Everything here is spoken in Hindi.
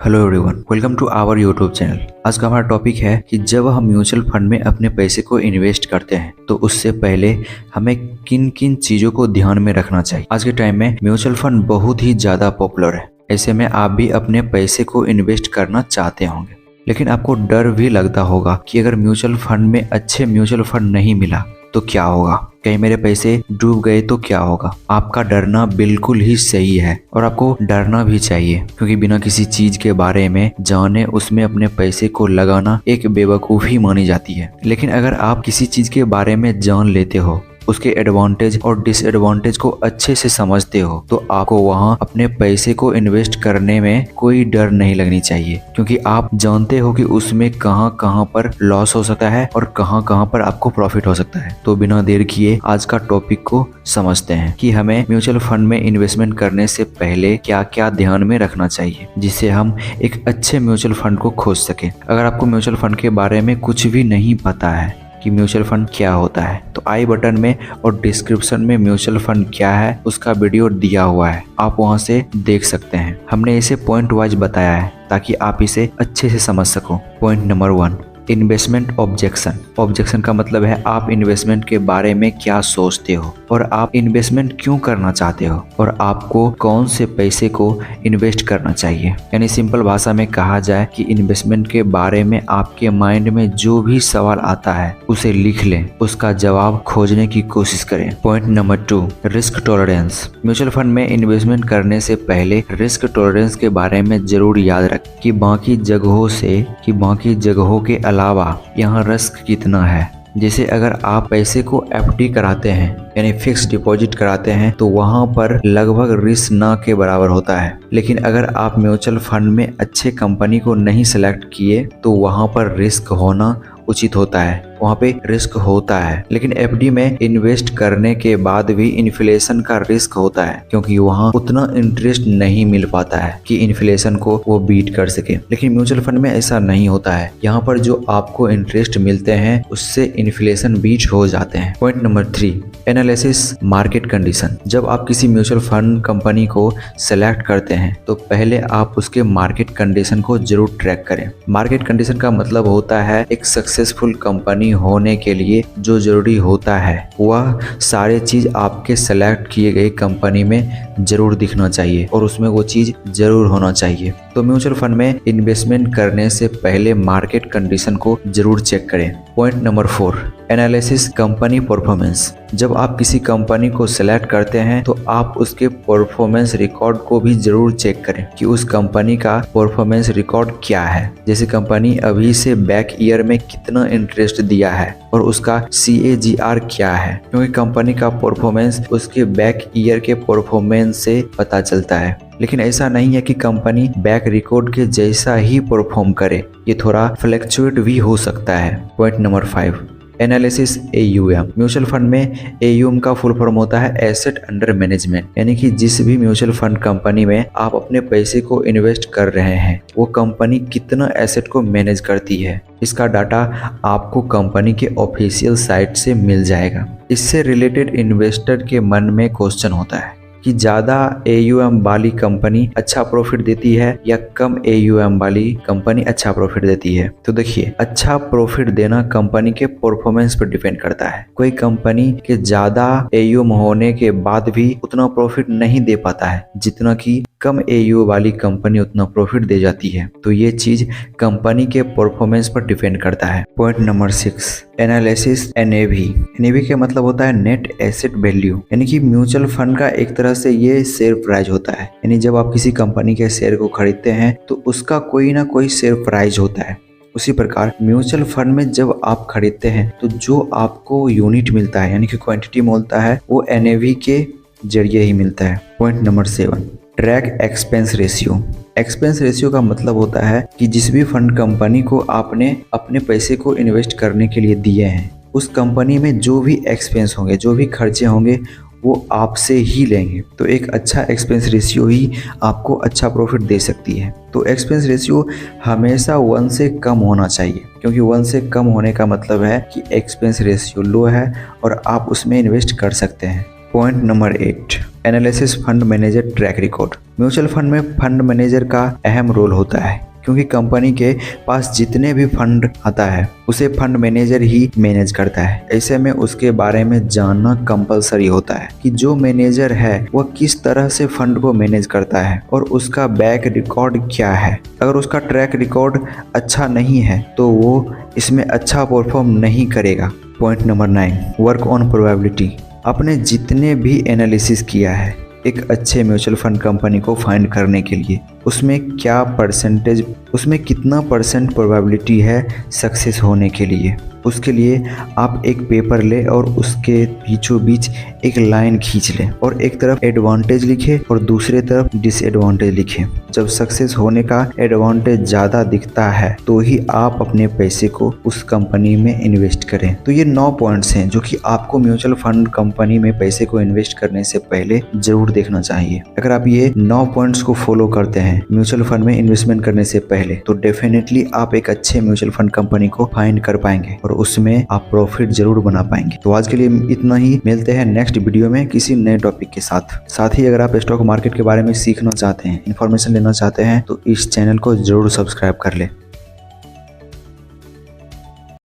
Hello everyone, welcome to our YouTube channel. आज का हमारा टॉपिक है कि जब हम म्यूचुअल फंड में अपने पैसे को इन्वेस्ट करते हैं तो उससे पहले हमें किन किन चीज़ों को ध्यान में रखना चाहिए। आज के टाइम में म्यूचुअल फंड बहुत ही ज़्यादा पॉपुलर है। ऐसे में आप भी अपने पैसे को इन्वेस्ट करना चाहते होंगे, लेकिन आपको डर भी लगता होगा कि अगर म्यूचुअल फंड में अच्छे म्यूचुअल फंड नहीं मिला तो क्या होगा, कहीं मेरे पैसे डूब गए तो क्या होगा। आपका डरना बिल्कुल ही सही है और आपको डरना भी चाहिए, क्योंकि बिना किसी चीज के बारे में जाने उसमें अपने पैसे को लगाना एक बेवकूफ़ी मानी जाती है। लेकिन अगर आप किसी चीज के बारे में जान लेते हो, उसके एडवांटेज और डिसएडवांटेज को अच्छे से समझते हो, तो आपको वहां अपने पैसे को इन्वेस्ट करने में कोई डर नहीं लगनी चाहिए, क्योंकि आप जानते हो कि उसमें कहां कहां पर लॉस हो सकता है और कहां कहां पर आपको प्रॉफिट हो सकता है। तो बिना देर किए आज का टॉपिक को समझते हैं कि हमें म्यूचुअल फंड में इन्वेस्टमेंट करने से पहले क्या क्या ध्यान में रखना चाहिए, जिससे हम एक अच्छे म्यूचुअल फंड को खोज सके। अगर आपको म्यूचुअल फंड के बारे में कुछ भी नहीं पता है कि म्यूचुअल फंड क्या होता है, तो आई बटन में और डिस्क्रिप्शन में म्यूचुअल फंड क्या है उसका वीडियो दिया हुआ है, आप वहां से देख सकते हैं। हमने इसे पॉइंट वाइज बताया है ताकि आप इसे अच्छे से समझ सको। Point number 1, investment objection. Objection का मतलब है आप इन्वेस्टमेंट के बारे में क्या सोचते हो और आप इन्वेस्टमेंट क्यों करना चाहते हो और आपको कौन से पैसे को इन्वेस्ट करना चाहिए। यानी सिंपल भाषा में कहा जाए कि इन्वेस्टमेंट के बारे में आपके माइंड में जो भी सवाल आता है उसे लिख लें, उसका जवाब खोजने की कोशिश करें। Point number 2, risk tolerance. Mutual fund में इन्वेस्टमेंट करने से पहले रिस्क टॉलरेंस के बारे में जरूर याद रखें कि बाकी जगहों के अलावा यहाँ रिस्क कितना है। जैसे अगर आप पैसे को एफडी कराते हैं यानी फिक्स डिपॉजिट कराते हैं तो वहाँ पर लगभग रिस्क ना के बराबर होता है, लेकिन अगर आप म्यूचुअल फंड में अच्छे कंपनी को नहीं सिलेक्ट किए तो वहाँ पर रिस्क होना उचित होता है, वहाँ पे रिस्क होता है। लेकिन एफडी में इन्वेस्ट करने के बाद भी इन्फ्लेशन का रिस्क होता है, क्योंकि वहाँ उतना इंटरेस्ट नहीं मिल पाता है कि इन्फ्लेशन को वो बीट कर सके। लेकिन म्यूचुअल फंड में ऐसा नहीं होता है, यहाँ पर जो आपको इंटरेस्ट मिलते हैं उससे इन्फ्लेशन बीट हो जाते हैं। Point number 3, analysis market condition. जब आप किसी म्यूचुअल फंड कंपनी को सेलेक्ट करते हैं तो पहले आप उसके मार्केट कंडीशन को जरूर ट्रैक करें। मार्केट कंडीशन का मतलब होता है एक सक्सेसफुल कंपनी होने के लिए जो जरूरी होता है वह सारे चीज आपके सेलेक्ट किए गए कंपनी में जरूर दिखना चाहिए और उसमें वो चीज जरूर होना चाहिए। तो म्यूचुअल फंड में इन्वेस्टमेंट करने से पहले मार्केट कंडीशन को जरूर चेक करें। Point number 4, analysis company performance. जब आप किसी कंपनी को सिलेक्ट करते हैं तो आप उसके परफॉर्मेंस रिकॉर्ड को भी जरूर चेक करें कि उस कंपनी का परफॉर्मेंस रिकॉर्ड क्या है। जैसे कंपनी अभी से बैक ईयर में कितना इंटरेस्ट दिया है और उसका CAGR क्या है, क्योंकि कंपनी का परफॉर्मेंस उसके बैक ईयर के परफॉर्मेंस से पता चलता है। लेकिन ऐसा नहीं है कि कंपनी बैक रिकॉर्ड के जैसा ही परफॉर्म करे, ये थोड़ा फ्लक्चुएट भी हो सकता है। Point number 5, analysis AUM। Mutual fund में AUM का फुल फॉर्म होता है एसेट अंडर मैनेजमेंट, यानी कि जिस भी म्यूचुअल फंड कंपनी में आप अपने पैसे को इन्वेस्ट कर रहे हैं वो कंपनी कितना एसेट को मैनेज करती है, इसका डाटा आपको कंपनी के ऑफिशियल साइट से मिल जाएगा। इससे रिलेटेड इन्वेस्टर के मन में क्वेश्चन होता है कि ज़्यादा AUM वाली कंपनी अच्छा प्रॉफिट देती है या कम AUM वाली कंपनी अच्छा प्रॉफिट देती है। तो देखिए, अच्छा प्रॉफिट देना कंपनी के परफॉर्मेंस पर डिपेंड करता है। कोई कंपनी के ज़्यादा AUM होने के बाद भी उतना प्रॉफिट नहीं दे पाता है जितना कि कम AUM वाली कंपनी उतना प्रॉफिट दे जाती है। तो ये चीज कंपनी के परफॉर्मेंस पर डिपेंड करता है। Point number 6, analysis NAV। NAV का मतलब होता है नेट एसेट वैल्यू, यानी कि म्यूचुअल फंड का एक तरह से ये शेयर प्राइस होता है। यानी जब आप किसी कंपनी के शेयर को खरीदते हैं तो उसका कोई ना कोई शेयर प्राइस होता है। उसी प्रकार म्यूचुअल फंड में जब आप खरीदते हैं तो जो आपको यूनिट मिलता है यानी कि क्वांटिटी मिलता है वो NAV के जरिए ही मिलता है। Point number 7, track expense ratio. Expense ratio का मतलब होता है कि जिस भी फंड कंपनी को आपने अपने पैसे को इन्वेस्ट करने के लिए दिए हैं उस कंपनी में जो भी एक्सपेंस होंगे, जो भी खर्चे होंगे वो आपसे ही लेंगे। तो एक अच्छा एक्सपेंस रेशियो ही आपको अच्छा प्रॉफिट दे सकती है। तो एक्सपेंस रेशियो हमेशा 1 से कम होना चाहिए, क्योंकि 1 से कम होने का मतलब है कि एक्सपेंस रेशियो लो है और आप उसमें इन्वेस्ट कर सकते हैं। Point number 8, analysis fund manager track record. Mutual fund में फंड मैनेजर का अहम रोल होता है, क्योंकि कंपनी के पास जितने भी फंड आता है उसे फंड मैनेजर ही मैनेज करता है। ऐसे में उसके बारे में जानना कंपलसरी होता है कि जो मैनेजर है वह किस तरह से फंड को मैनेज करता है और उसका बैक रिकॉर्ड क्या है। अगर उसका ट्रैक रिकॉर्ड अच्छा नहीं है तो वो इसमें अच्छा परफॉर्म नहीं करेगा। Point number 9, work on probability. आपने जितने भी एनालिसिस किया है एक अच्छे म्यूचुअल फंड कंपनी को फाइंड करने के लिए, उसमें कितना परसेंट प्रोबेबिलिटी है सक्सेस होने के लिए, उसके लिए आप एक पेपर ले और उसके बीचों बीच एक लाइन खींच लें और एक तरफ एडवांटेज लिखे और दूसरे तरफ डिसएडवांटेज लिखे। जब सक्सेस होने का एडवांटेज ज़्यादा दिखता है तो ही आप अपने पैसे को उस कंपनी में इन्वेस्ट करें। तो ये 9 पॉइंट्स हैं जो कि आपको म्यूचुअल फंड कंपनी में पैसे को इन्वेस्ट करने से पहले जरूर देखना चाहिए। अगर आप ये 9 पॉइंट्स को फॉलो करते हैं म्यूचुअल फंड में इन्वेस्टमेंट करने से पहले, तो डेफिनेटली आप एक अच्छे म्यूचुअल फंड कंपनी को फाइंड कर पाएंगे और उसमें आप प्रॉफिट जरूर बना पाएंगे। तो आज के लिए इतना ही, मिलते हैं नेक्स्ट वीडियो में किसी नए टॉपिक के साथ ही अगर आप स्टॉक मार्केट के बारे में सीखना चाहते हैं, इन्फॉर्मेशन लेना चाहते हैं तो इस चैनल को जरूर सब्सक्राइब कर ले।